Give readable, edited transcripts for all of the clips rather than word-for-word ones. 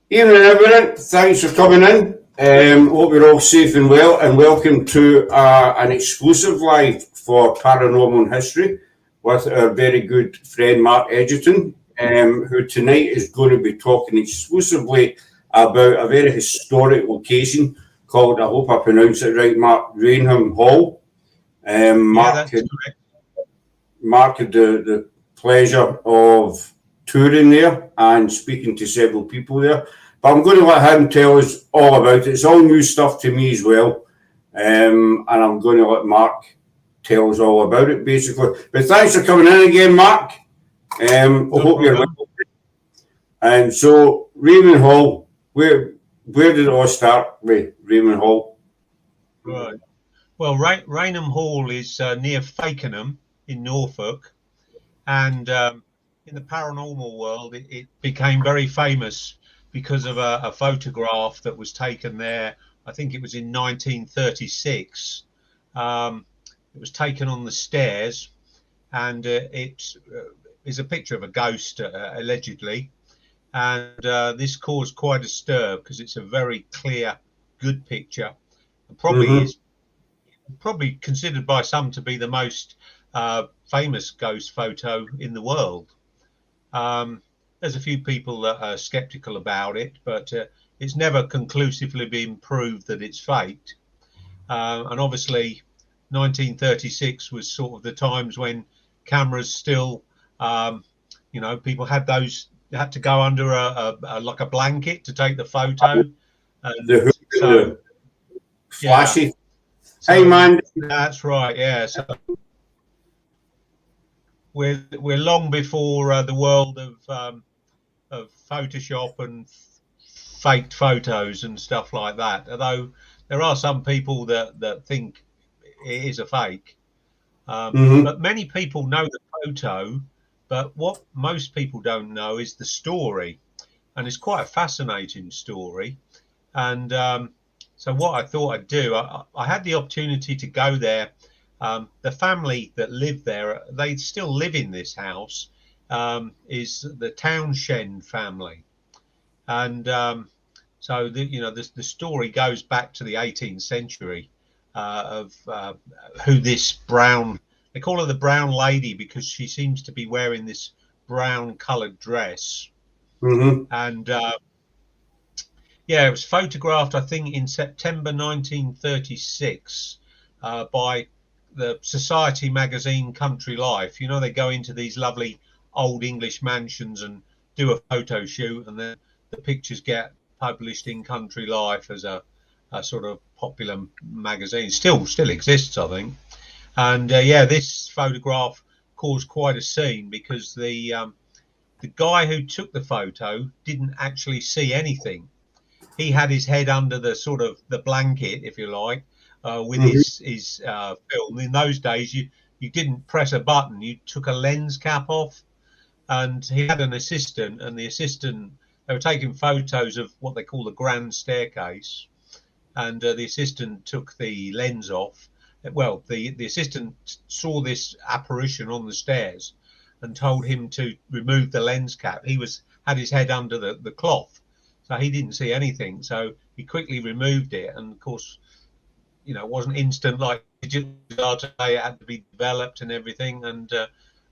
Evening, everyone. Thanks for coming in. Hope you're all safe and well, and welcome to an exclusive live for Paranormal History with our very good friend Mark Egerton, who tonight is going to be talking exclusively about a very historic location called, I hope I pronounce it right, Mark, RAYNHAM Hall. Mark had the pleasure of touring there and speaking to several people there. But I'm going to let him tell us all about it. It's all new stuff to me as well. And I'm going to let Mark tell us all about it, basically. But thanks for coming in again, Mark. I hope you're well. And so, Raymond Hall, where did it all start with Raymond Hall? Right. Well, Raynham Hall is near Fakenham in Norfolk. And in the paranormal world, it became very famous because of a photograph that was taken there. I think it was in 1936. It was taken on the stairs, and it is a picture of a ghost, allegedly. And this caused quite a stir because it's a very clear, good picture. And probably is probably considered by some to be the most famous ghost photo in the world. There's a few people that are skeptical about it, but it's never conclusively been proved that it's faked. And obviously 1936 was sort of the times when cameras still, people had to go under like a blanket to take the photo. The flashy. Yeah. Hey man, that's right. Yeah. So we're long before the world of Photoshop and faked photos and stuff like that. Although there are some people that think it is a fake, but many people know the photo. But what most people don't know is the story, and it's quite a fascinating story. And so what I thought I'd do, I had the opportunity to go there. The family that lived there, they still live in this house, is the Townshend family. And so the story goes back to the 18th century of who this brown, they call her the brown lady because she seems to be wearing this brown coloured dress. And it was photographed, I think, in September 1936 by the Society magazine Country Life. They go into these lovely old English mansions and do a photo shoot, and then the pictures get published in Country Life as a sort of popular magazine. Still exists, I think. And this photograph caused quite a scene because the guy who took the photo didn't actually see anything. He had his head under the sort of the blanket, if you like, with his film. In those days, you didn't press a button; you took a lens cap off, and he had an assistant. And the assistant, they were taking photos of what they call the grand staircase, and the assistant took the lens off. Well, the assistant saw this apparition on the stairs and told him to remove the lens cap. He had his head under the cloth. So he didn't see anything. So he quickly removed it. And of course, it wasn't instant like digital today. It had to be developed and everything. And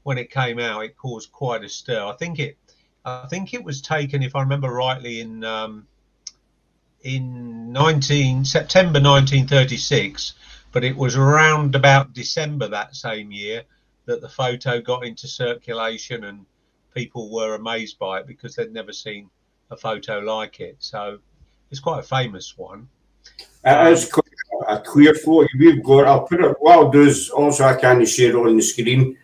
when it came out, it caused quite a stir. I think it was taken, if I remember rightly, in September 1936. But it was around about December that same year that the photo got into circulation, and people were amazed by it because they'd never seen a photo like it. So it's quite a famous one. It is quite a clear photo. We've got, I'll put it, what I'll do is also I can share it on the screen.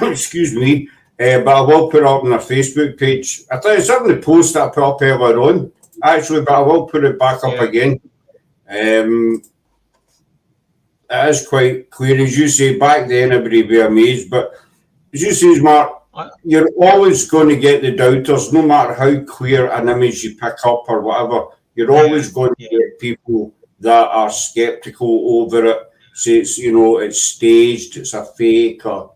Excuse me, but I will put it up on our Facebook page. I think it's up in the post that I put up earlier on, actually, but I will put it back up again. It is quite clear. As you say, back then everybody would be amazed, but as you say, Mark, you're always going to get the doubters, no matter how clear an image you pick up or whatever. You're always going to get people that are skeptical over it, say it's, it's staged, it's a fake, or,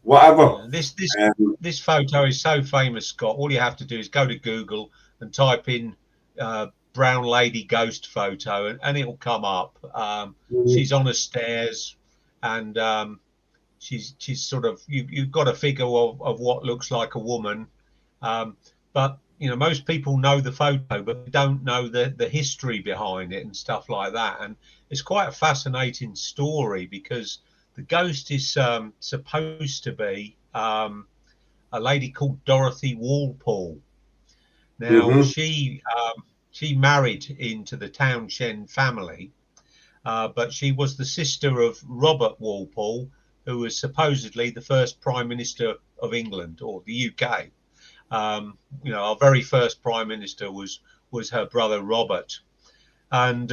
whatever. This this Um, this photo is so famous, Scott. All you have to do is go to Google and type in brown lady ghost photo, and it'll come up. She's on a stairs, and she's sort of you've got a figure of what looks like a woman, but most people know the photo, but they don't know the history behind it and stuff like that. And it's quite a fascinating story because the ghost is supposed to be a lady called Dorothy Walpole. Now mhm, she married into the Townshend family, but she was the sister of Robert Walpole, who was supposedly the first Prime Minister of England or the UK. Our very first Prime Minister was her brother Robert, and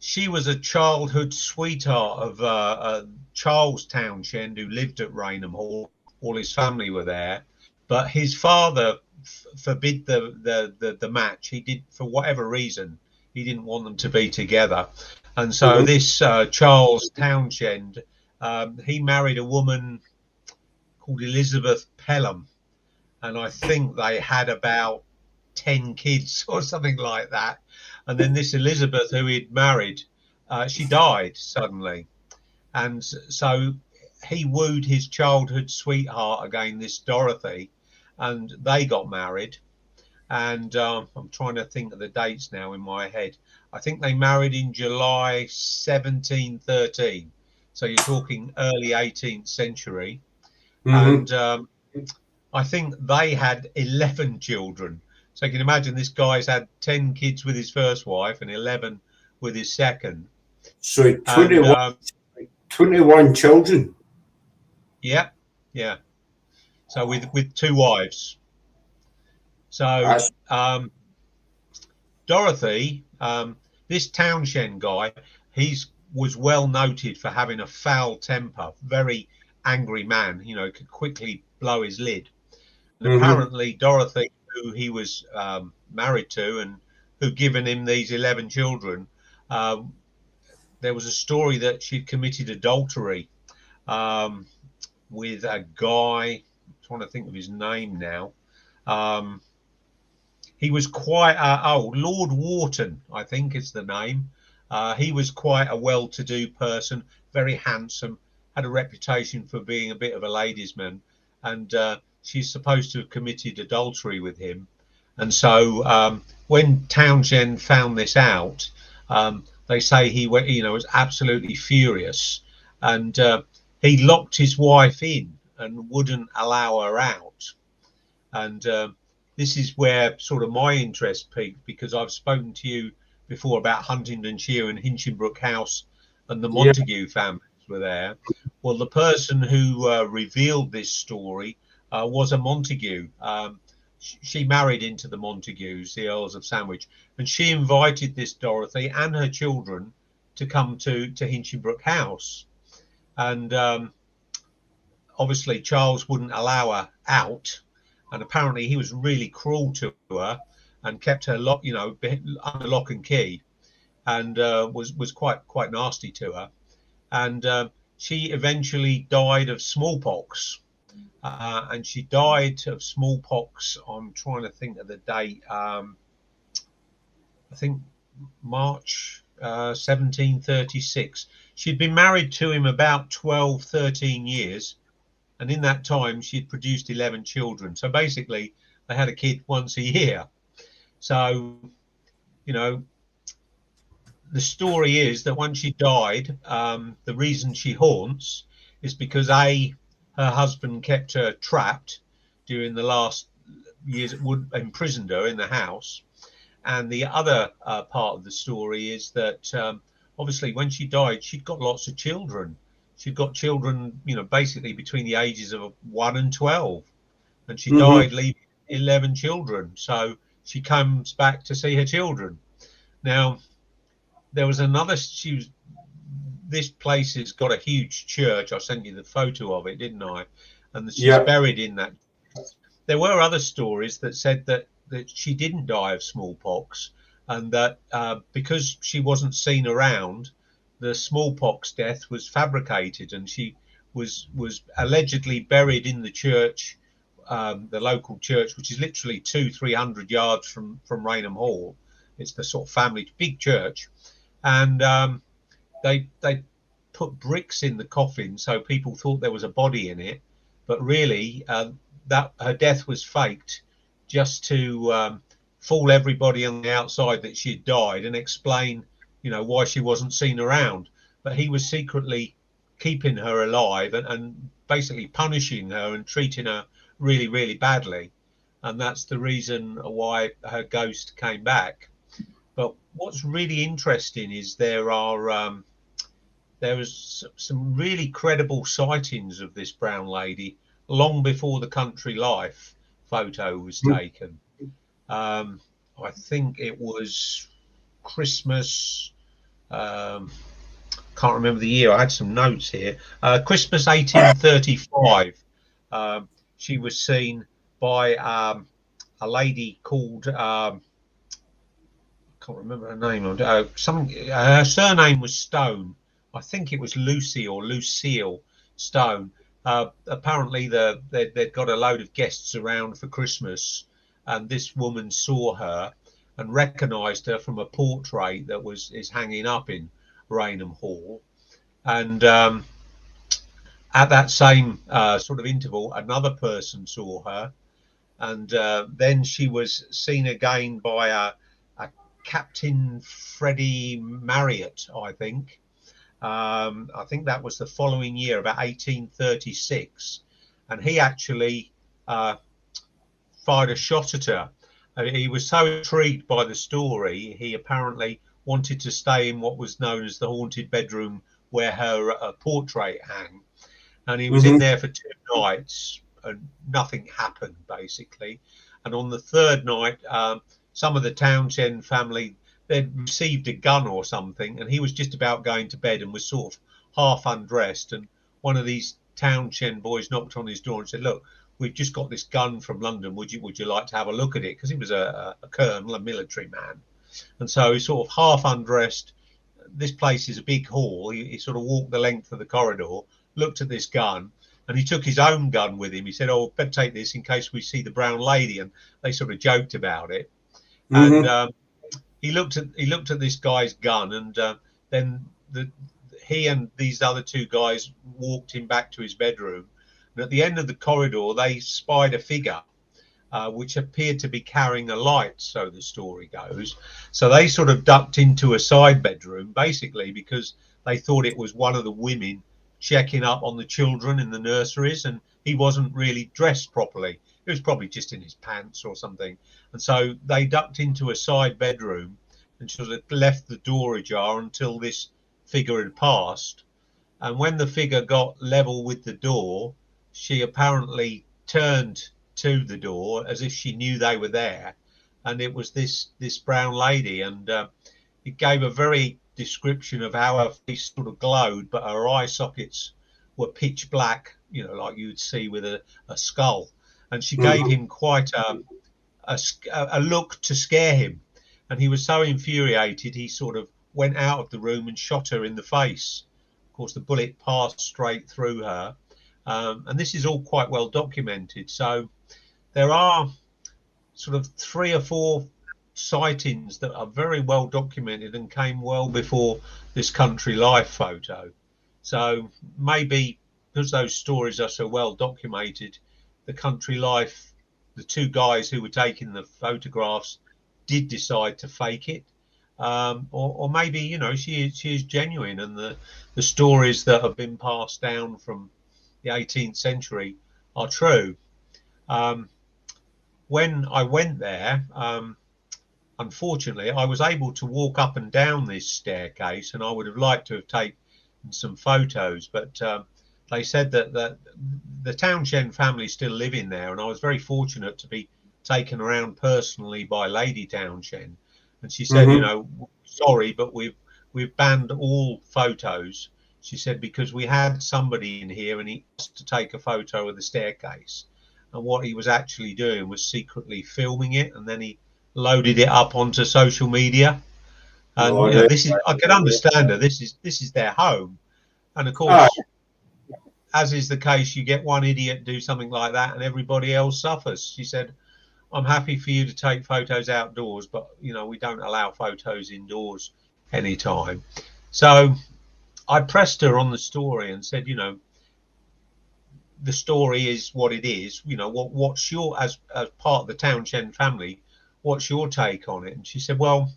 she was a childhood sweetheart of Charles Townshend, who lived at Raynham Hall. All his family were there, but his father forbid the match. He did, for whatever reason, he didn't want them to be together, and so mhm. this Charles Townshend, he married a woman called Elizabeth Pelham, and I think they had about 10 kids or something like that. And then this Elizabeth, who he'd married, she died suddenly. And so he wooed his childhood sweetheart again, this Dorothy, and they got married. And I'm trying to think of the dates now in my head. I think they married in July 1713. So you're talking early 18th century. Mhm. And I think they had 11 children. So you can imagine this guy's had 10 kids with his first wife and 11 with his second. So And 21 children. yeah, yeah. So with two wives. So That's Dorothy, this Townshend guy, was well noted for having a foul temper, very angry man, could quickly blow his lid. And mhm. apparently Dorothy, who he was married to and who given him these 11 children, um, there was a story that she'd committed adultery um, with a guy. I'm trying to think of his name now. Um, he was quite Lord Wharton, I think is the name. He was quite a well-to-do person, very handsome, had a reputation for being a bit of a ladies' man, and she's supposed to have committed adultery with him. And so when Townshend found this out, they say he was absolutely furious, and he locked his wife in and wouldn't allow her out. And this is where sort of my interest peaked, because I've spoken to you before about Huntingdonshire and Hinchinbrook House, and the Yeah. Montague families were there. Well, the person who revealed this story was a Montague. She married into the Montagues, the Earls of Sandwich, and she invited this Dorothy and her children to come to Hinchinbrook House. And obviously Charles wouldn't allow her out, and apparently he was really cruel to her and kept her under lock and key, and was quite nasty to her. And she eventually died of smallpox. And she died of smallpox. I'm trying to think of the date. I think March 1736. She'd been married to him about 12, 13 years. And in that time, she'd produced 11 children. So basically, they had a kid once a year. So, the story is that when she died, the reason she haunts is because her husband kept her trapped during the last years, imprisoned her in the house. And the other part of the story is that obviously when she died, she'd got lots of children. She'd got children, basically between the ages of 1 and 12. And she Mhm. died leaving 11 children. So she comes back to see her children. Now, there was another, this place has got a huge church. I sent you the photo of it, didn't I? And she's Yeah. buried in that. There were other stories that said that she didn't die of smallpox, and that because she wasn't seen around, the smallpox death was fabricated, and she was allegedly buried in the church, the local church, which is literally 200-300 yards from Raynham Hall. It's the sort of family big church, and they put bricks in the coffin, so people thought there was a body in it, but really that her death was faked, just to fool everybody on the outside that she had died and explain, you know, why she wasn't seen around. But he was secretly keeping her alive and basically punishing her and treating her really, really badly. And that's the reason why her ghost came back. But what's really interesting is there was some really credible sightings of this brown lady long before the Country Life photo was taken. I think it was Christmas. Can't remember the year. I had some notes here. Christmas 1835. She was seen by a lady called, I can't remember her name. Her surname was Stone. I think it was Lucy or Lucille Stone. Apparently they'd got a load of guests around for Christmas, and this woman saw her and recognised her from a portrait that is hanging up in Raynham Hall. And at that same sort of interval, another person saw her, and then she was seen again by a Captain Freddie Marriott, I think. I think that was the following year, about 1836, and he actually fired a shot at her. He was so intrigued by the story, he apparently wanted to stay in what was known as the haunted bedroom where her portrait hung, and he was in there for 2 nights and nothing happened, basically. And on the 3rd night, some of the Townshend family, they'd received a gun or something, and he was just about going to bed and was sort of half undressed, and one of these Townshend boys knocked on his door and said, "Look, we've just got this gun from London. Would you like to have a look at it?" Because he was a colonel, a military man. And so he sort of half undressed. This place is a big hall. He sort of walked the length of the corridor, looked at this gun, and he took his own gun with him. He said, "Oh, better take this in case we see the brown lady." And they sort of joked about it. And he looked at this guy's gun, and then he and these other 2 guys walked him back to his bedroom. And at the end of the corridor, they spied a figure which appeared to be carrying a light, so the story goes. So they sort of ducked into a side bedroom, basically because they thought it was one of the women checking up on the children in the nurseries, and he wasn't really dressed properly. He was probably just in his pants or something. And so they ducked into a side bedroom and sort of left the door ajar until this figure had passed. And when the figure got level with the door, she apparently turned to the door as if she knew they were there, and it was this brown lady. And it gave a very description of how her face sort of glowed, but her eye sockets were pitch black, you know, like you'd see with a skull. And she gave him quite a look to scare him, and he was so infuriated he sort of went out of the room and shot her in the face. Of course, the bullet passed straight through her, and this is all quite well documented. So there are sort of 3 or 4 sightings that are very well documented and came well before this Country Life photo. So maybe because those stories are so well documented, the Country Life, the 2 guys who were taking the photographs did decide to fake it, or maybe, you know, she is genuine, and the stories that have been passed down from the 18th century are true. When I went there, unfortunately, I was able to walk up and down this staircase, and I would have liked to have taken some photos, but they said that the Townshend family still live in there, and I was very fortunate to be taken around personally by Lady Townshend, and she said, you know, sorry, but we've banned all photos. She said, because we had somebody in here and he asked to take a photo of the staircase, and what he was actually doing was secretly filming it, and then he loaded it up onto social media. And you know, this is, I can understand her. This is their home, and of course, as is the case, you get one idiot do something like that and everybody else suffers. She said, I'm happy for you to take photos outdoors, but, you know, we don't allow photos indoors anytime. So I pressed her on the story and said, you know, the story is what it is. You know, what's your, as part of the Townshend family, what's your take on it? And she said, well,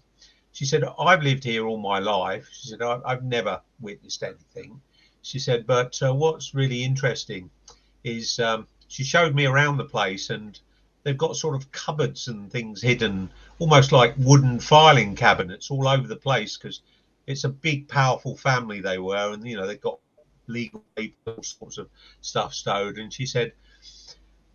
she said, I've lived here all my life. She said, I've never witnessed anything. She said, but what's really interesting is she showed me around the place, and they've got sort of cupboards and things hidden, almost like wooden filing cabinets all over the place, because it's a big, powerful family they were, and, you know, they've got legal papers, all sorts of stuff stowed. And she said,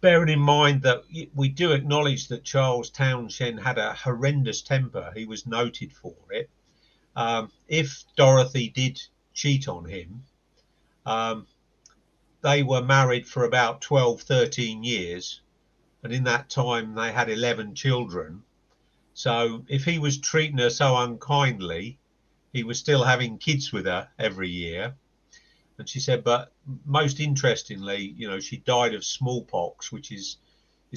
bearing in mind that we do acknowledge that Charles Townshend had a horrendous temper, he was noted for it. If Dorothy did cheat on him, they were married for about 12, 13 years. And in that time, they had 11 children. So if he was treating her so unkindly, he was still having kids with her every year. And she said, but most interestingly, you know, she died of smallpox, which is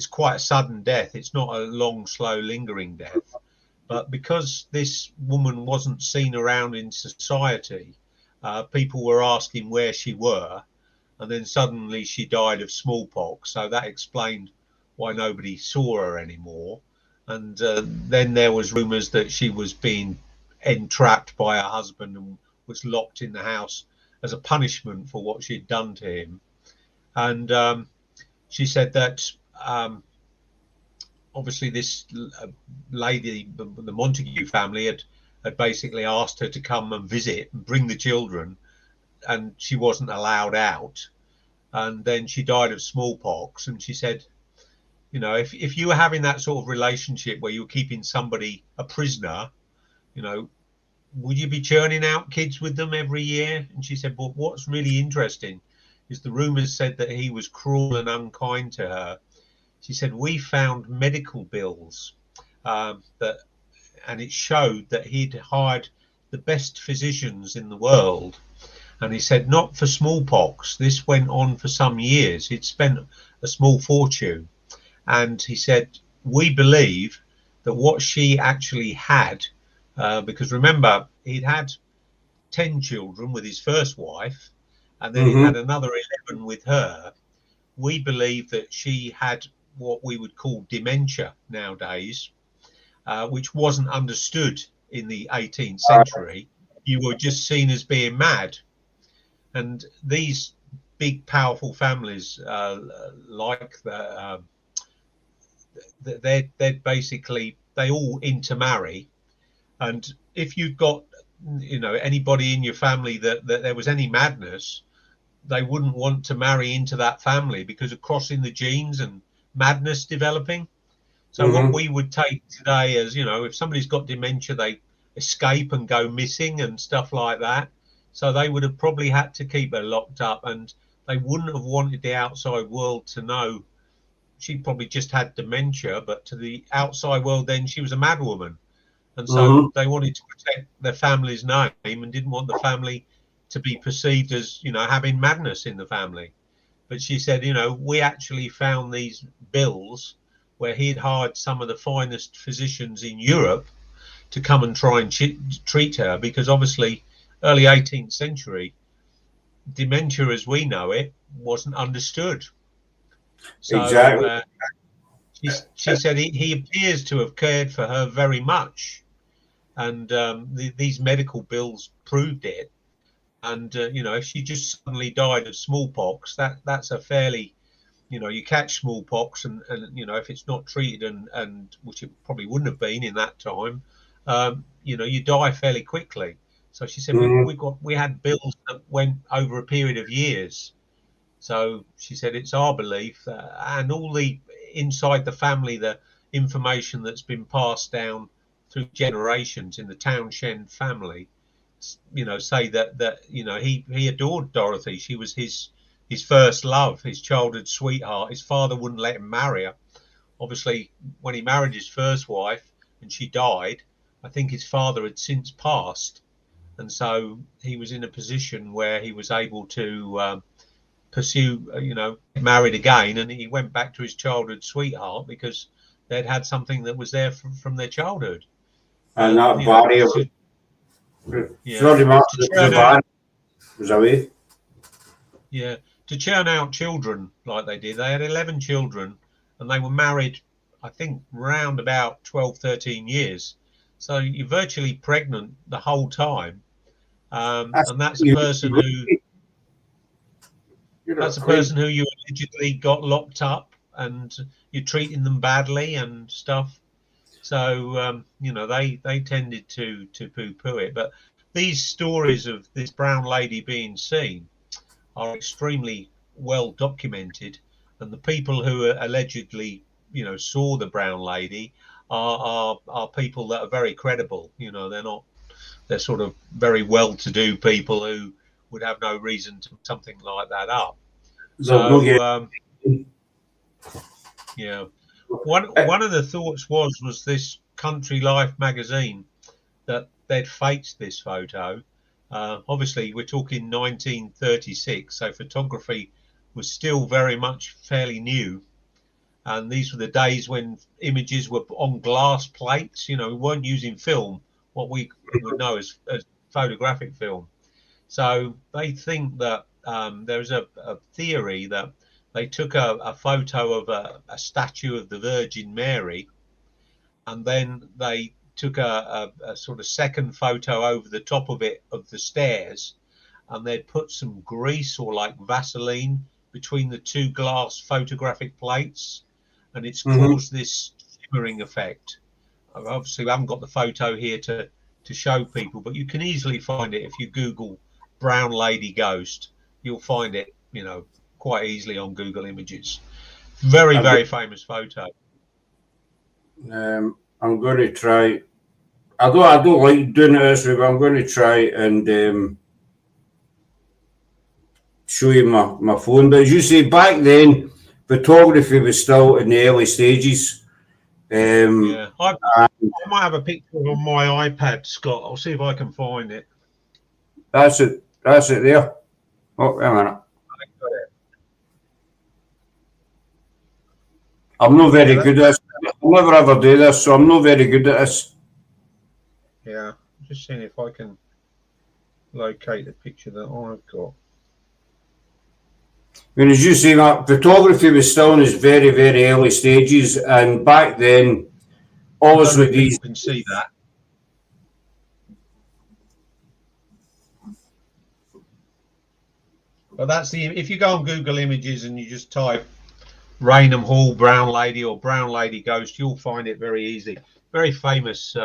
quite a sudden death. It's not a long, slow, lingering death. But because this woman wasn't seen around in society, people were asking where she were. And then suddenly she died of smallpox. So that explained why nobody saw her anymore. And then there was rumours that she was being entrapped by her husband and was locked in the house as a punishment for what she'd done to him. And she said that obviously this lady, the Montague family, had basically asked her to come and visit and bring the children, and she wasn't allowed out. And then she died of smallpox. And she said, you know, if you were having that sort of relationship where you were keeping somebody a prisoner, you know, would you be churning out kids with them every year? And she said, well, what's really interesting is the rumours said that he was cruel and unkind to her. She said, we found medical bills and it showed that he'd hired the best physicians in the world. And he said, not for smallpox. This went on for some years. He'd spent a small fortune. And he said, we believe that what she actually had, because remember, he'd had 10 children with his first wife, and then he had another 11 with her. We believe that she had what we would call dementia nowadays, which wasn't understood in the 18th century. You were just seen as being mad. And these big, powerful families, like they're basically, they all intermarry. And if you've got, you know, anybody in your family that there was any madness, they wouldn't want to marry into that family because of crossing the genes and madness developing. So what we would take today as, you know, if somebody's got dementia, they escape and go missing and stuff like that. So they would have probably had to keep her locked up, and they wouldn't have wanted the outside world to know she probably just had dementia, but to the outside world then she was a mad woman. And so they wanted to protect their family's name and didn't want the family to be perceived as, you know, having madness in the family. But she said, you know, we actually found these bills where he'd hired some of the finest physicians in Europe to come and try and treat her, because obviously early 18th century, dementia as we know it wasn't understood. So exactly. she said he appears to have cared for her very much. And these medical bills proved it. And, you know, if she just suddenly died of smallpox, that's a fairly, you know, you catch smallpox and you know, if it's not treated and which it probably wouldn't have been in that time, you know, you die fairly quickly. So she said we had bills that went over a period of years. So she said it's our belief that, and all the inside the family, the information that's been passed down through generations in the Townshend family, you know, say that you know, he adored Dorothy. She was his first love, his childhood sweetheart. His father wouldn't let him marry her. Obviously, when he married his first wife and she died, I think his father had since passed, and so he was in a position where he was able to pursue, married again, and he went back to his childhood sweetheart because they'd had something that was there from their childhood. And that barrier, sorry, Mark, the barrier was away. Yeah, to churn out children like they did. They had 11 children, and they were married, I think, round about 12, 13 years. So you're virtually pregnant the whole time. And that's a person who you allegedly got locked up, and you're treating them badly and stuff. So they tended to poo-poo it. But these stories of this brown lady being seen are extremely well documented, and the people who allegedly saw the brown lady are people that are very credible. They're sort of very well-to-do people who would have no reason to put something like that up. So one of the thoughts was this Country Life magazine that they'd faked this photo. Obviously, we're talking 1936, so photography was still very much fairly new. And these were the days when images were on glass plates. We weren't using film, what we would know as photographic film. So they think that there's a theory that they took a photo of a statue of the Virgin Mary, and then they took a sort of second photo over the top of it of the stairs, and they'd put some grease or like Vaseline between the two glass photographic plates, and it's caused this shimmering effect. Obviously, we haven't got the photo here to show people, but you can easily find it if you Google brown lady ghost. You'll find it, quite easily on Google Images. Very, very famous photo. I'm going to try. I don't like doing it this way, but I'm going to try and show you my phone. But as you say, back then, photography was still in the early stages. I might have a picture on my iPad, Scott. I'll see if I can find it. That's it there. Oh, wait a minute. I'm not very good at this. I'll never ever do this, so I'm not very good at this. Yeah, I'm just seeing if I can locate the picture that I've got. I mean, as you say, Mark, photography was still in its very, very early stages, and back then, obviously these. You can see that. But that's if you go on Google Images and you just type Raynham Hall brown lady or brown lady ghost, you'll find it very easy. Very famous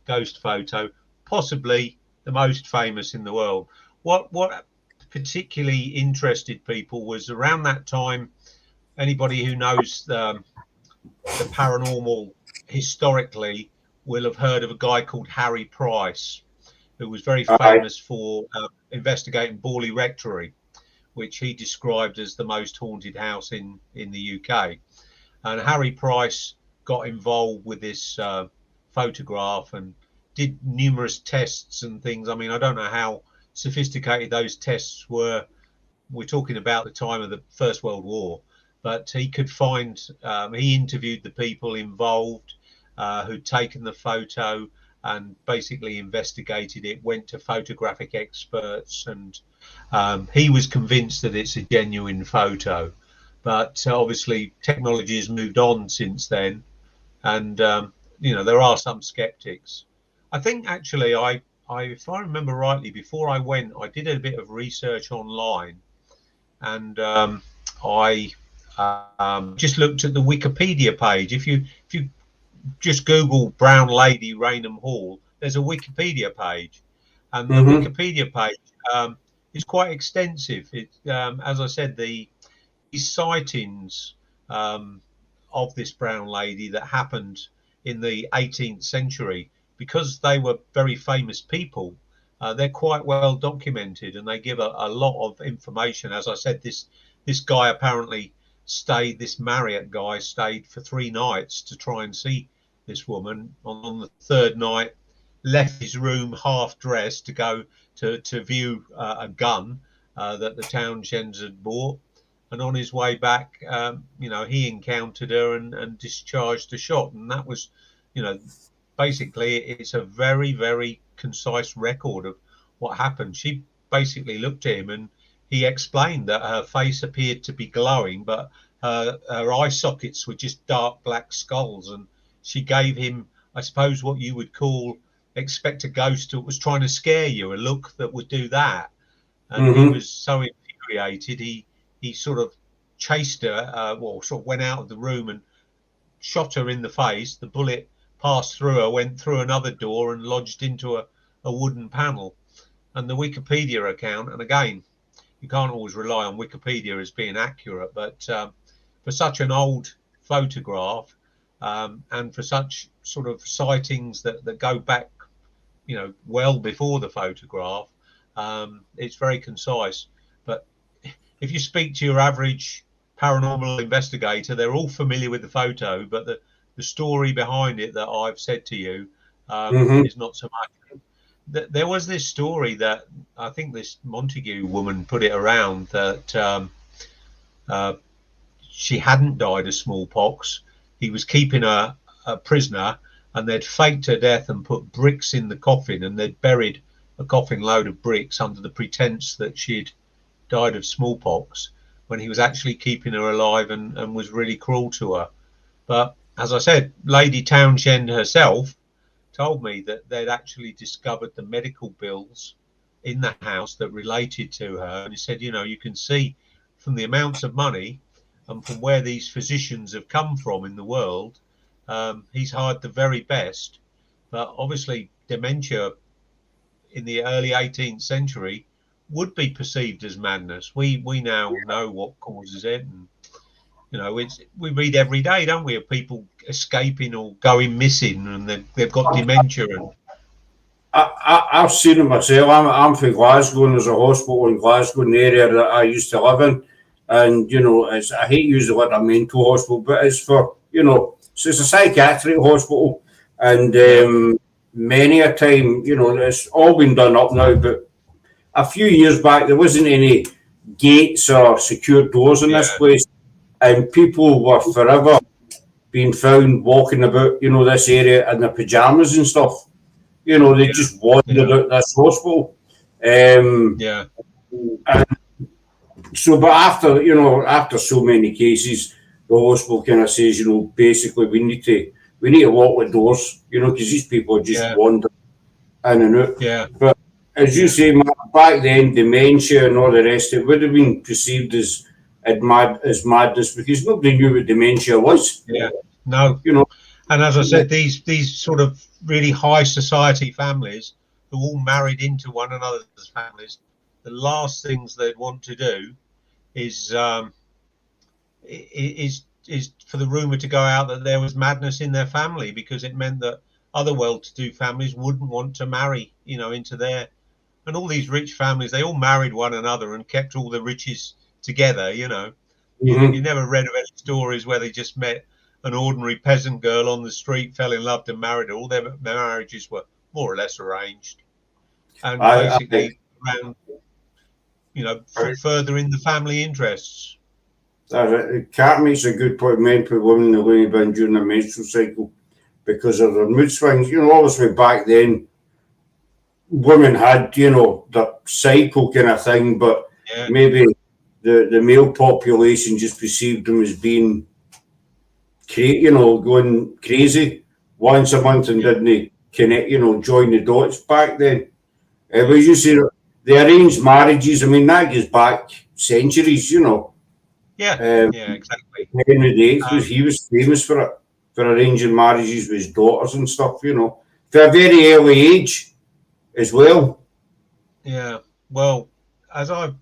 ghost photo, possibly the most famous in the world. What particularly interested people was around that time. Anybody who knows the paranormal historically will have heard of a guy called Harry Price, who was very famous for investigating Borley Rectory, which he described as the most haunted house in the UK. And Harry Price got involved with this photograph and did numerous tests and things. I mean, I don't know how sophisticated those tests were. We're talking about the time of the First World War, but he could find, he interviewed the people involved who'd taken the photo and basically investigated it, went to photographic experts, and he was convinced that it's a genuine photo. But obviously technology has moved on since then, and there are some skeptics. I think actually if I remember rightly, before I went, I did a bit of research online, and I just looked at the Wikipedia page. If you just Google brown lady Raynham Hall, there's a Wikipedia page, and the Wikipedia page is quite extensive. It, as I said, these sightings of this brown lady that happened in the 18th century, because they were very famous people, they're quite well documented, and they give a lot of information. As I said, this guy apparently stayed, this Marriott guy stayed for 3 nights to try and see this woman. On the 3rd night, left his room half dressed to go to view a gun that the Townshends had bought. and on his way back, he encountered her and discharged a shot, and that was, basically it's a very, very concise record of what happened. She basically looked at him, and he explained that her face appeared to be glowing, but her eye sockets were just dark black skulls, and she gave him, I suppose, what you would call expect a ghost that was trying to scare you, a look that would do that. And he was so infuriated, he sort of chased her, sort of went out of the room and shot her in the face. The bullet passed through her, went through another door and lodged into a wooden panel. And the Wikipedia account, and again, you can't always rely on Wikipedia as being accurate, but for such an old photograph, and for such sort of sightings that go back, well before the photograph, it's very concise. But if you speak to your average paranormal investigator, they're all familiar with the photo, but the story behind it that I've said to you is not so much. There was this story that I think this Montague woman put it around, that she hadn't died of smallpox. He was keeping her a prisoner, and they'd faked her death and put bricks in the coffin, and they'd buried a coffin load of bricks under the pretense that she'd died of smallpox, when he was actually keeping her alive and was really cruel to her. But as I said, Lady Townshend herself told me that they'd actually discovered the medical bills in the house that related to her, and he said, you can see from the amounts of money and from where these physicians have come from in the world, he's hired the very best. But obviously dementia in the early 18th century would be perceived as madness. We now know what causes it, and we read every day, don't we, of people escaping or going missing, and they've got dementia. And I've seen it myself. I'm from Glasgow, and there's a hospital in Glasgow, in the area that I used to live in. And, I hate using the word a mental hospital, but it's for, so it's a psychiatric hospital. And many a time, it's all been done up now, but a few years back, there wasn't any gates or secure doors in this place. And people were forever being found walking about, this area in their pajamas and stuff. They just wandered out this hospital. And so, but after so many cases, the hospital kind of says, basically we need to lock the doors, because these people are just wandering in and out. Yeah. But as you say, Mark, back then, dementia and all the rest, it would have been perceived as madness, because nobody knew what dementia was. Yeah. No. And as I said, these sort of really high society families who all married into one another's families, the last things they'd want to do is for the rumor to go out that there was madness in their family, because it meant that other well-to-do families wouldn't want to marry, into their, and all these rich families, they all married one another and kept all the riches together. You never read of any stories where they just met an ordinary peasant girl on the street, fell in love and married her. All their marriages were more or less arranged, and basically around, further in the family interests. Cat makes a good point. Men put women in the loony bin during the menstrual cycle because of their mood swings. Obviously back then, women had, their cycle kind of thing, but maybe the male population just perceived them as being, going crazy once a month and didn't connect, join the dots back then. It was usually the arranged marriages. I mean, that goes back centuries, exactly. Henry VIII, he was famous for it, for arranging marriages with his daughters and stuff, for a very early age as well. Yeah, well, as I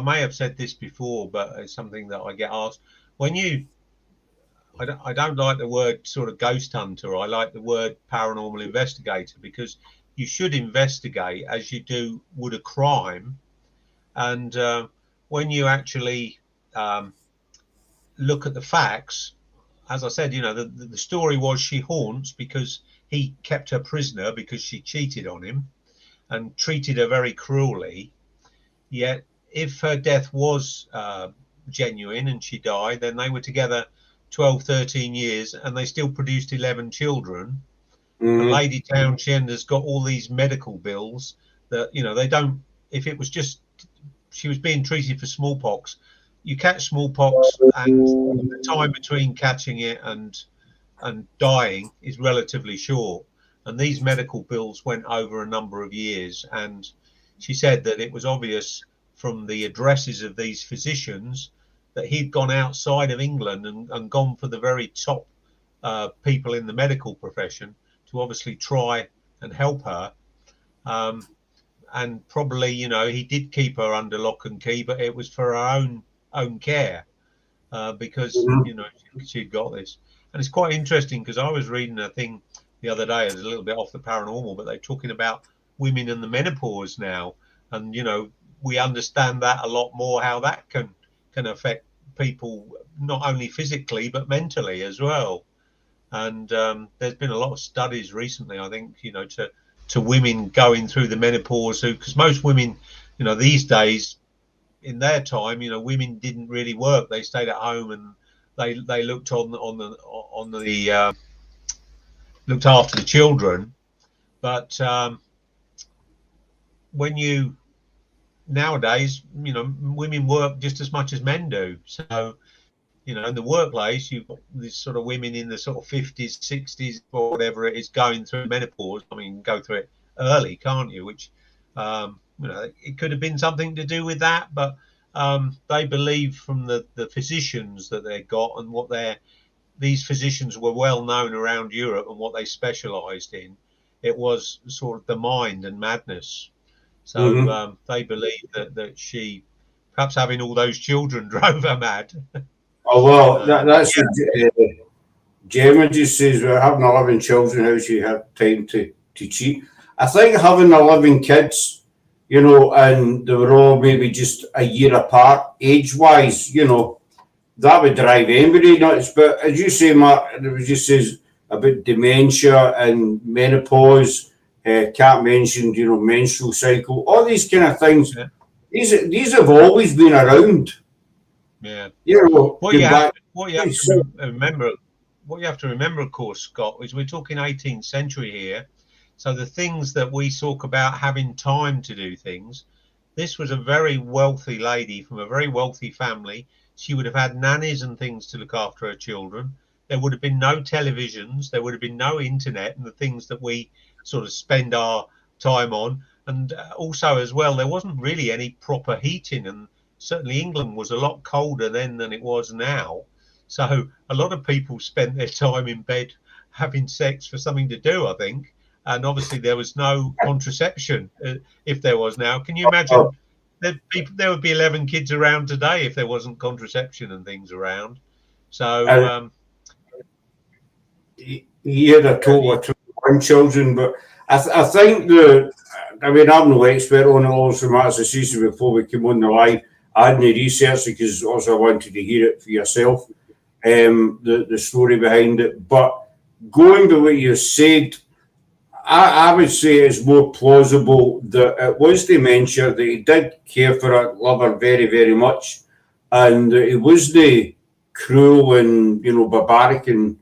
may have said this before, but it's something that I get asked. I don't like the word sort of ghost hunter. I like the word paranormal investigator, because you should investigate as you would a crime. And when you actually look at the facts, as I said, the story was she haunts because he kept her prisoner because she cheated on him and treated her very cruelly. Yet if her death was genuine and she died, then they were together 12, 13 years and they still produced 11 children. And Lady Townshend has got all these medical bills that, you know, they don't, if it was just, she was being treated for smallpox, you catch smallpox and the time between catching it and dying is relatively short. And these medical bills went over a number of years. And she said that it was obvious from the addresses of these physicians that he'd gone outside of England and gone for the very top people in the medical profession to obviously try and help her. And probably, you know, he did keep her under lock and key, but it was for her own care because, you know, she'd got this. And it's quite interesting because I was reading a thing the other day, it's a little bit off the paranormal, but they're talking about women and the menopause now. And, you know, we understand that a lot more, how that can affect people, not only physically, but mentally as well. And there's been a lot of studies recently, I think, you know, to women going through the menopause, because most women, you know, these days, in their time, you know, women didn't really work. They stayed at home and they looked looked after the children. But when you nowadays, you know, women work just as much as men do. So, you know, in the workplace, you've got these sort of women in the sort of 50s, 60s, or whatever it is, going through menopause. I mean, go through it early, can't you? Which, you know, it could have been something to do with that, but they believe from the physicians that they got and what these physicians were well known around Europe and what they specialised in. It was sort of the mind and madness. So they believe that she, perhaps having all those children, drove her mad. Oh, well, that's Gemma just says, we're having 11 children, how she had time to cheat. I think having 11 kids, you know, and they were all maybe just a year apart, age-wise, you know, that would drive anybody nuts. But as you say, Mark, it just says about dementia and menopause, Kat mentioned, you know, menstrual cycle, all these kind of things. Yeah. These have always been around. Yeah. You know, what you have to remember, of course, Scott, is we're talking 18th century here. So the things that we talk about having time to do things, this was a very wealthy lady from a very wealthy family. She would have had nannies and things to look after her children. There would have been no televisions. There would have been no internet and the things that we sort of spend our time on. And also as well, there wasn't really any proper heating, and certainly England was a lot colder then than it was now. So a lot of people spent their time in bed having sex for something to do, I think. And obviously there was no contraception, if there was now. Can you imagine there would be 11 kids around today if there wasn't contraception and things around? So he had a total of 21 children, but I think I mean, I'm no expert on all those matters. I said before we came on the live, I hadn't researched it because also I wanted to hear it for yourself, the story behind it. But going by what you said, I would say it's more plausible that it was dementia, that he did care for her, love her very, very much, and he was the cruel and, you know, barbaric, and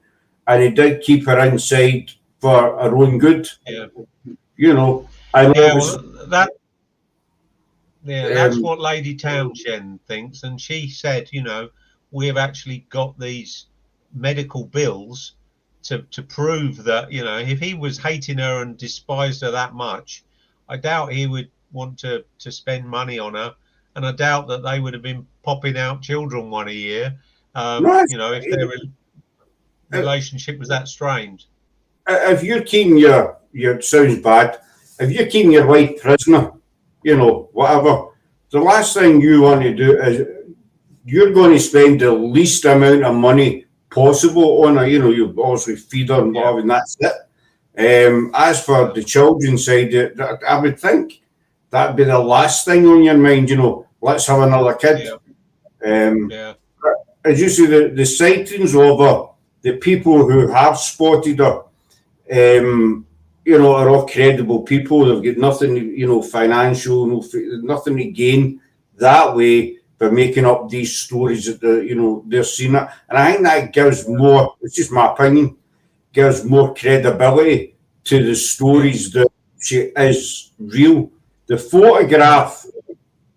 he did keep her inside for her own good. Yeah. You know, that's what Lady Townshend thinks, and she said, you know, we have actually got these medical bills to prove that, you know, if he was hating her and despised her that much, I doubt he would want to spend money on her, and I doubt that they would have been popping out children one a year, you know, if their relationship was that strained. If you're keeping your sounds bad, if you're keeping your wife prisoner, you know, whatever, the last thing you want to do is you're going to spend the least amount of money possible on her. You know, you obviously feed her and whatever, and that's it. As for the children's side, I would think that'd be the last thing on your mind, you know, let's have another kid. As you see, the sightings of her, the people who have spotted her, you know, are all credible people. They've got nothing, you know, financial, nothing to gain that way. by making up these stories that they're seeing it. And I think that gives more, it's just my opinion, gives more credibility to the stories that she is real. The photograph,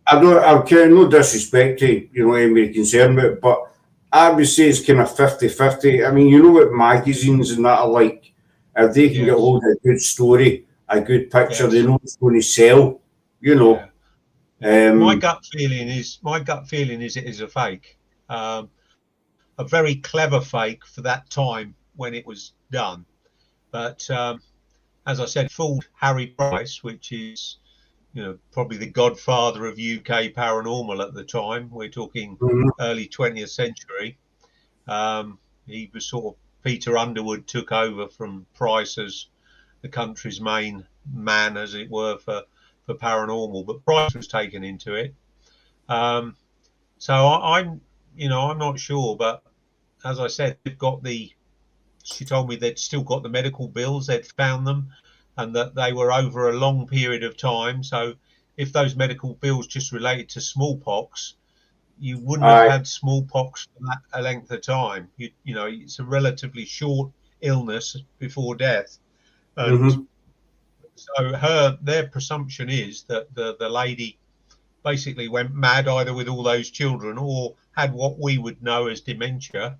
I'm kind of no disrespect to, anybody concerned with it, but I would say it's kind of 50-50. I mean, you know what magazines and that are like. If they can get hold of a good story, a good picture, they know it's going to sell, My gut feeling is it is a fake. A very clever fake for that time when it was done. But as I said, fooled Harry Price, which is probably the godfather of UK paranormal at the time. We're talking early 20th century. He was sort of, Peter Underwood took over from Price as the country's main man, as it were, for paranormal, but Price was taken into it. So I'm not sure, but as I said, she told me they'd still got the medical bills, they'd found them, and that they were over a long period of time. So if those medical bills just related to smallpox, you wouldn't have had smallpox for that length of time. It's a relatively short illness before death. And so their presumption is that the lady basically went mad either with all those children or had what we would know as dementia.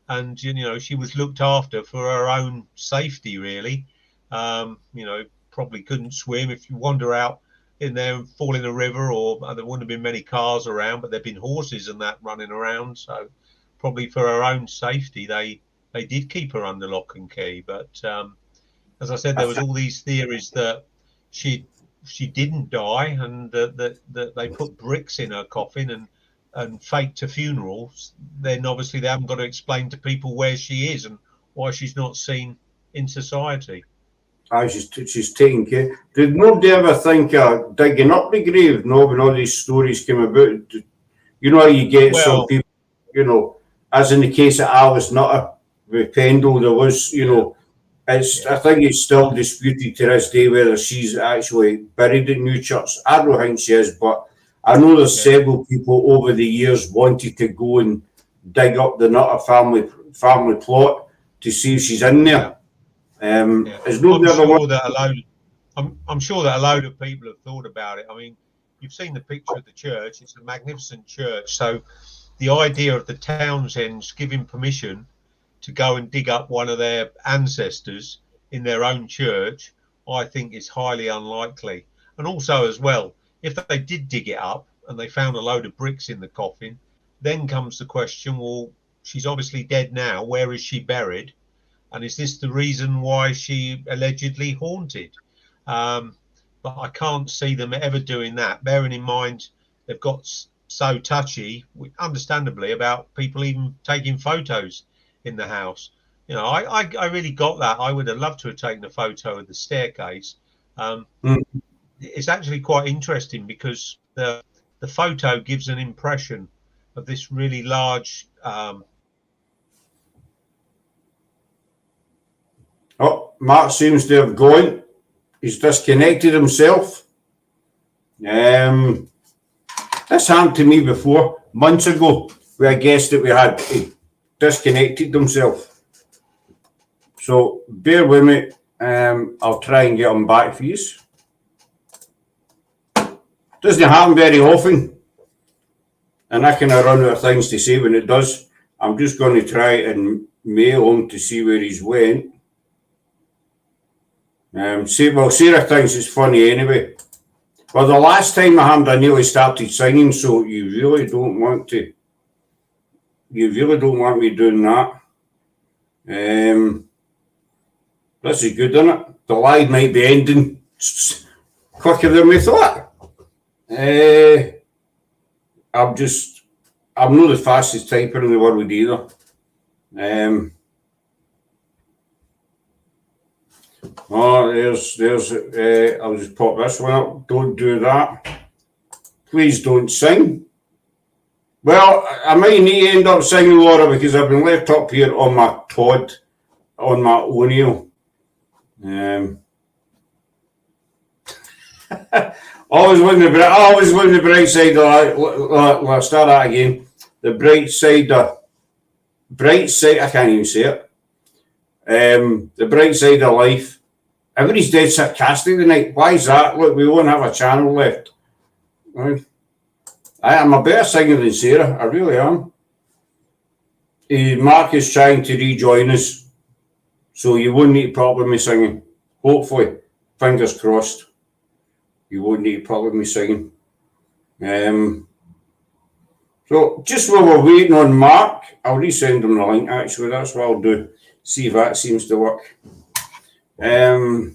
And, she was looked after for her own safety, really. Probably couldn't swim. If you wander out in there and fall in a river, or there wouldn't have been many cars around, but there'd been horses and that running around. So probably for her own safety, they did keep her under lock and key. But as I said, there was all these theories that she didn't die, and that they put bricks in her coffin and faked her funerals. Then obviously they haven't got to explain to people where she is and why she's not seen in society. She's taking care. Did nobody ever think of digging up the grave? No, when all these stories came about, how you get some people, as in the case of Alice Nutter with Pendle, there was, I think it's still disputed to this day whether she's actually buried in Newchurch. I don't think she is, but I know there's several people over the years wanted to go and dig up the Nutter family plot to see if she's in there. I'm sure that a load of people have thought about it. I mean, you've seen the picture of the church. It's a magnificent church. So the idea of the Townsends giving permission to go and dig up one of their ancestors in their own church, I think is highly unlikely. And also as well, if they did dig it up and they found a load of bricks in the coffin, then comes the question, well, she's obviously dead now. Where is she buried? And is this the reason why she allegedly haunted? But I can't see them ever doing that, bearing in mind they've got so touchy, understandably, about people even taking photos in the house. I really got that. I would have loved to have taken a photo of the staircase. It's actually quite interesting because the photo gives an impression of this really large... Mark seems to have gone. He's disconnected himself. This happened to me before, months ago, with a guest that we had. He disconnected himself. So bear with me. I'll try and get him back for you. Doesn't happen very often. And I kind of run out of things to say when it does. I'm just going to try and mail him to see where he's went. Sarah thinks it's funny anyway. Well, the last time I nearly started singing, so you really don't want me doing that. This is good, isn't it? The live might be ending quicker than we thought. I'm not the fastest typer in the world either. I'll just pop this one up. Don't do that. Please don't sing. Well, I might need to end up singing, Laura, because I've been left up here on my pod, on my O'Neill. Always look on the bright side of life. Let's start that again. The bright side, I can't even say it. The bright side of life. Everybody's dead sarcastic tonight. Why is that? Look, we won't have a channel left. I am a better singer than Sarah. I really am. Mark is trying to rejoin us, so you won't need a problem with singing. Hopefully, fingers crossed. You won't need a problem with singing. So just while we're waiting on Mark, I'll resend him the link. Actually, that's what I'll do. See if that seems to work. Hillbilly,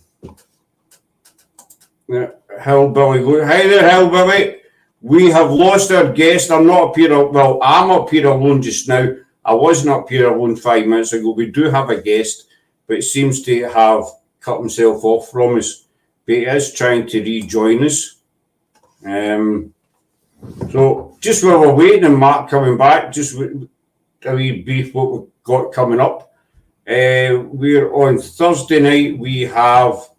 hi there, Hillbilly. We have lost our guest. I'm up here alone just now. I wasn't up here alone 5 minutes ago. We do have a guest, but it seems to have cut himself off from us. But he is trying to rejoin us. So just while we're waiting and Mark coming back, just a wee brief what we've got coming up. We're on Thursday night. We have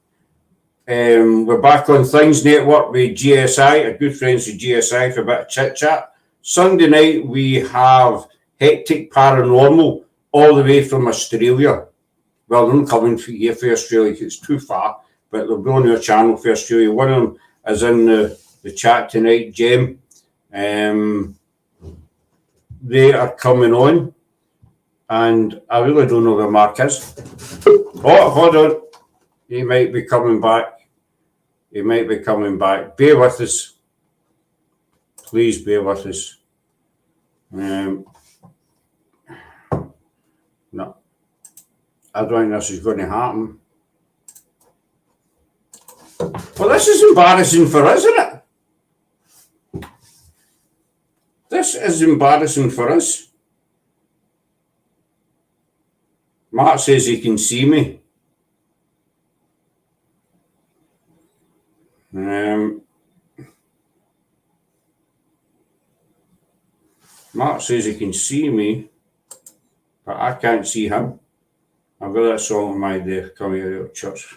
we're back on Things Network with GSI, our good friends with GSI, for a bit of chit chat. Sunday night we have Hectic Paranormal all the way from Australia. Well, they're not coming here for Australia because it's too far, but they'll be on our channel for Australia. One of them is in the chat tonight, Jem. They are coming on, and I really don't know where Mark is. Oh, hold on. He might be coming back. Bear with us. Please bear with us. No. I don't think this is going to happen. Well, this is embarrassing for us, isn't it? This is embarrassing for us. Mark says he can see me. Mark says he can see me, but I can't see him. I've got that song on my day, coming out of church.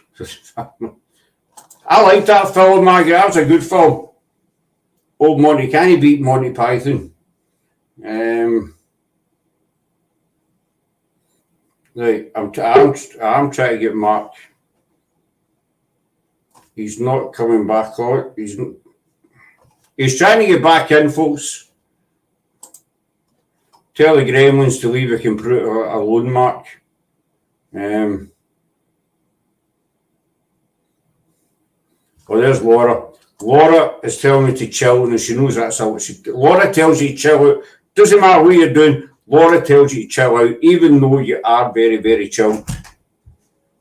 I like that film, Margaret. That was a good film. Old Monty, can he beat Monty Python? Right, I'm trying to get Mark. He's not coming back on. He's trying to get back in, folks. Tell the gremlins to leave the computer alone, Mark. Oh, there's Laura. Laura is telling me to chill, and she knows that's how Laura tells you to chill out. Doesn't matter what you're doing, Laura tells you to chill out, even though you are very, very chilled.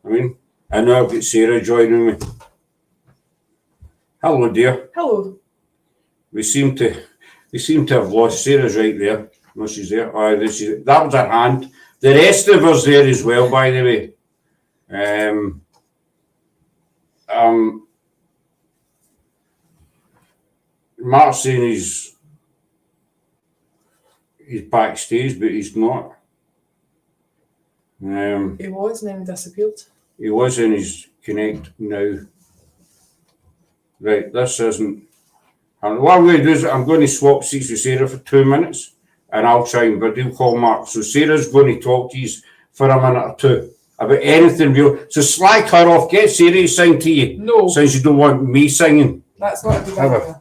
And now I've got Sarah joining me. Hello, dear. Hello. We seem to have lost Sarah's right there. No, she's there. Oh, that was her hand. The rest of us there as well, by the way. Mark's saying he's backstage, but he's not. He was, and then he disappeared. He was, and he's connect now. Right, this isn't. And what I'm going to do is I'm going to swap seats with Sarah for 2 minutes, and I'll try and video call Mark. So Sarah's going to talk to you for a minute or two about anything real. So slag her off. Get Sarah to sing to you. No. Since you don't want me singing. That's not a good idea.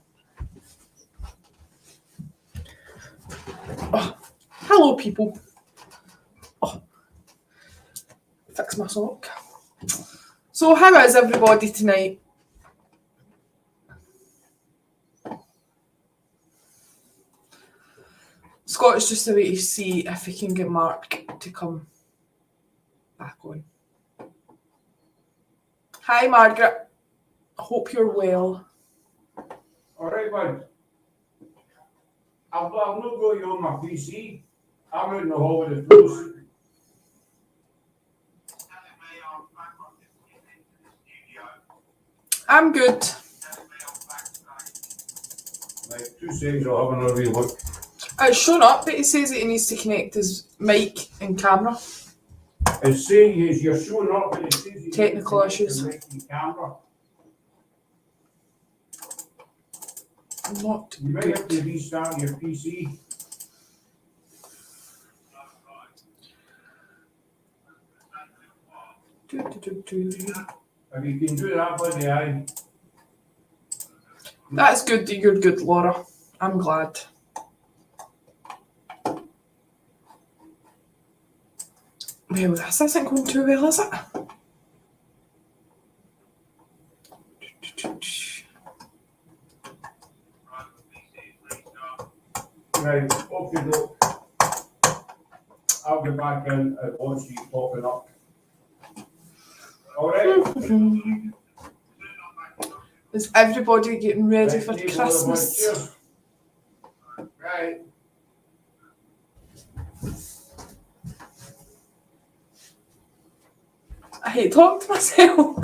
Oh, hello, people. Oh, fix my sock. So, how is everybody tonight? Scott's just a way to see if he can get Mark to come back on. Hi, Margaret. Hope you're well. All right, bud. I'm not going on my PC. I'm out in the hall with the tools. I'm good. Right, 2 seconds, I'll have another wee look. It's shown up that he says that he needs to connect his mic and camera. It's saying you're showing up, but it says Technical issues. Camera. not You might have to good. restart your PC. If you can do that, buddy, aye. That's good that you're good, Laura. I'm glad. Well, this isn't going too well, is it? Right, okay, look. I'll get back in and watch you popping up. Alright? Is everybody getting ready for Right, Christmas? cheers. Right. I hate talking to myself.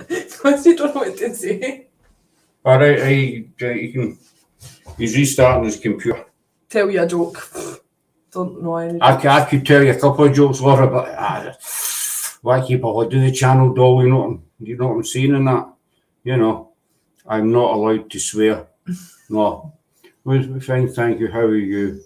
Because you don't know what to say. Alright, you can. He's restarting his computer. Tell you a joke. Don't know any. I could tell you a couple of jokes, Laura, but why keep all do the channel doll? You know what I'm saying in that. You know, I'm not allowed to swear. No, we're fine, thank you. How are you?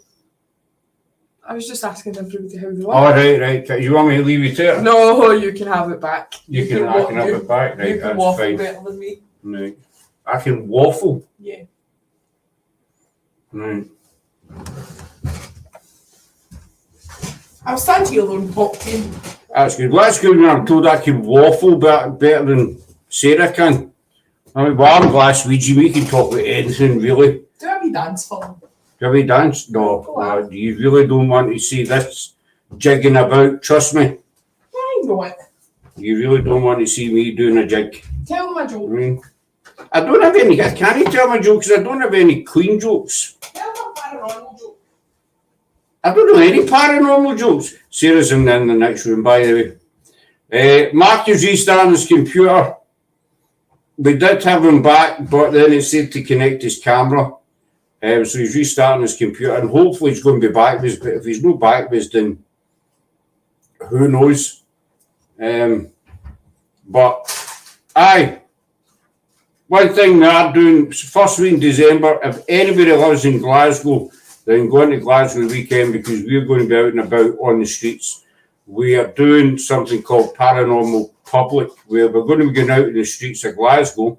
I was just asking everybody how they were. All right. You want me to leave it there? No, you can have it back. I can have it back. Right, You can that's waffle fine. better than me. Right. I can waffle. Yeah. Right. I'll stand here alone, pop in. That's good. Well, that's good when I'm told I can waffle better than Sarah can. I mean, well, I'm glass Ouija. We can talk about anything, really. Do a wee dance for them. Have we danced? No, you really don't want to see this jigging about, trust me. I know it. You really don't want to see me doing a jig. Tell them a I joke. mean, I don't have any, I can't tell my jokes, I don't have any clean jokes. Tell them a paranormal joke. I don't know any paranormal jokes. Sarah's in the next room, by the way. Mark is restarting his computer. We did have him back, but then it said to connect his camera. So he's restarting his computer, and hopefully he's going to be back with us, but if he's not back with us, then who knows? But, aye, one thing we are doing, first week in December, if anybody lives in Glasgow, then go into Glasgow the weekend, because we're going to be out and about on the streets. We are doing something called Paranormal Public, where we're going to be going out in the streets of Glasgow,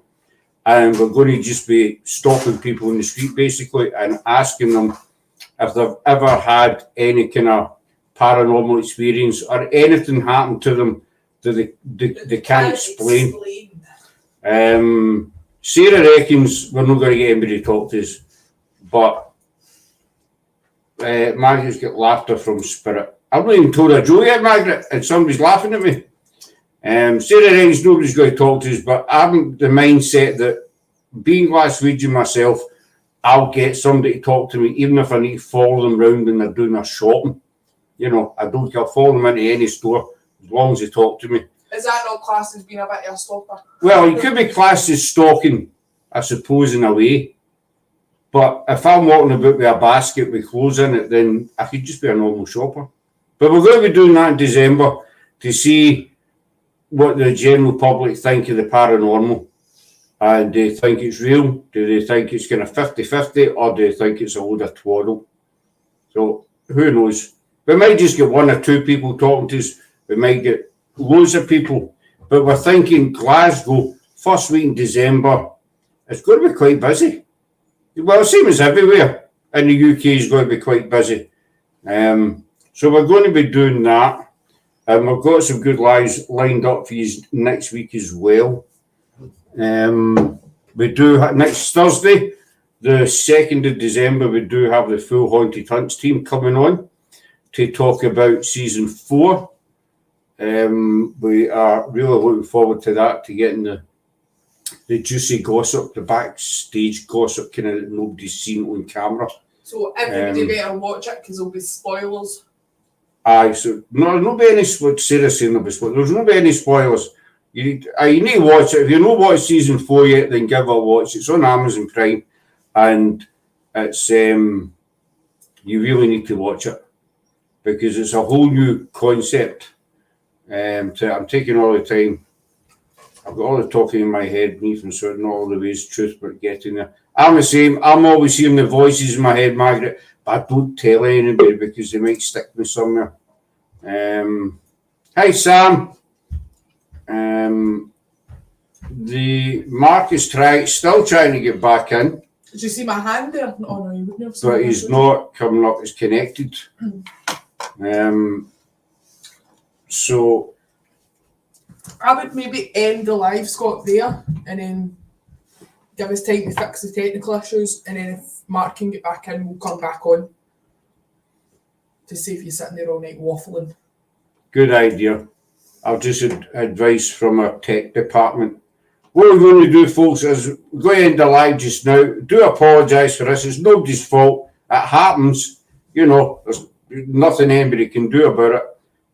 and we're going to just be stopping people in the street, basically, and asking them if they've ever had any kind of paranormal experience or anything happened to them that they can't explain. Sarah reckons we're not going to get anybody to talk to us, but Margaret's got laughter from spirit. I've not even told a joke yet, Margaret, and somebody's laughing at me. Sarah reckons nobody's going to talk to us, but I'm the mindset that, being glass Ouija myself, I'll get somebody to talk to me, even if I need to follow them around when they're doing their shopping. You know, I don't care, follow them into any store, as long as they talk to me. Is that not classed as being a bit of a stalker? Well, it could be classed as stalking, I suppose, in a way. But if I'm walking about with a basket with clothes in it, then I could just be a normal shopper. But we're going to be doing that in December to see what the general public think of the paranormal. And do they think it's real? Do they think it's kind of 50-50? Or do they think it's a load of twaddle? So, who knows? We might just get one or two people talking to us. We might get loads of people. But we're thinking Glasgow, first week in December, it's going to be quite busy. Well, same as everywhere in the UK is going to be quite busy. So we're going to be doing that. And we've got some good lives lined up for you next week as well. We do next Thursday, the 2nd of December, we do have the full Haunted Hunts team coming on to talk about season 4. We are really looking forward to that, to getting the juicy gossip, the backstage gossip, kind of that nobody's seen on camera. So everybody better watch it, because there'll be spoilers. Aye, so there'll be any spoilers. Sarah's saying there'll be spoilers. There's not be any spoilers. You need to watch it. If you've not watched season 4 yet, then give it a watch. It's on Amazon Prime, and it's you really need to watch it, because it's a whole new concept. I'm taking all the time. I've got all the talking in my head, me from certain all the ways truth, but getting there. I'm the same. I'm always hearing the voices in my head, Margaret, but I don't tell anybody because they might stick me somewhere. Hi, Sam. The Mark is still trying to get back in. Did you see my hand there? Oh no, you wouldn't have seen But my he's hand. not coming up as connected. So I would maybe end the live, Scott, there, and then give us time to fix the technical issues, and then if Mark can get back in, we'll come back on to see if you're sitting there all night waffling. good idea. I'll just advice from our tech department. What we're going to do, folks, is we're going to end the live just now. Do apologise for this. It's nobody's fault. It happens. You know, there's nothing anybody can do about it.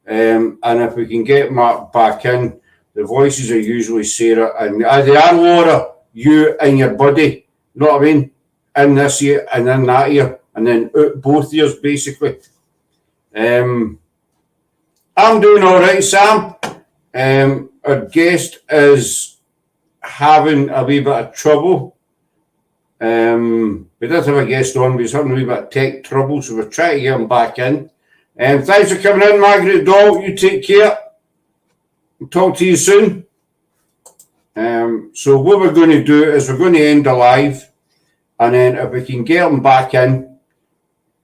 And if we can get Mark back in, the voices are usually Sarah and they are Laura, you and your buddy. You know what I mean? In this year and in that year, and then out both years basically. I'm doing all right, Sam. Our guest is having a wee bit of trouble. We did have a guest on, but he's having a wee bit of tech trouble, so we're trying to get him back in. Thanks for coming in, Margaret Doll. You take care. We'll talk to you soon. So what we're going to do is we're going to end the live, and then if we can get him back in,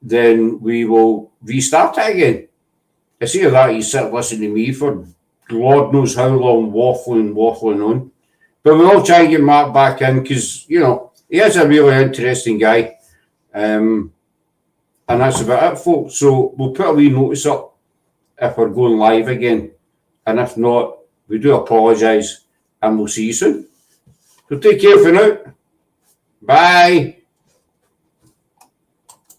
then we will restart it again. I see that you sit listening to me for Lord knows how long, waffling on. But we'll try and get Mark back in because, you know, he is a really interesting guy. And that's about it, folks. So we'll put a wee notice up if we're going live again. And if not, we do apologise and we'll see you soon. So take care for now. Bye.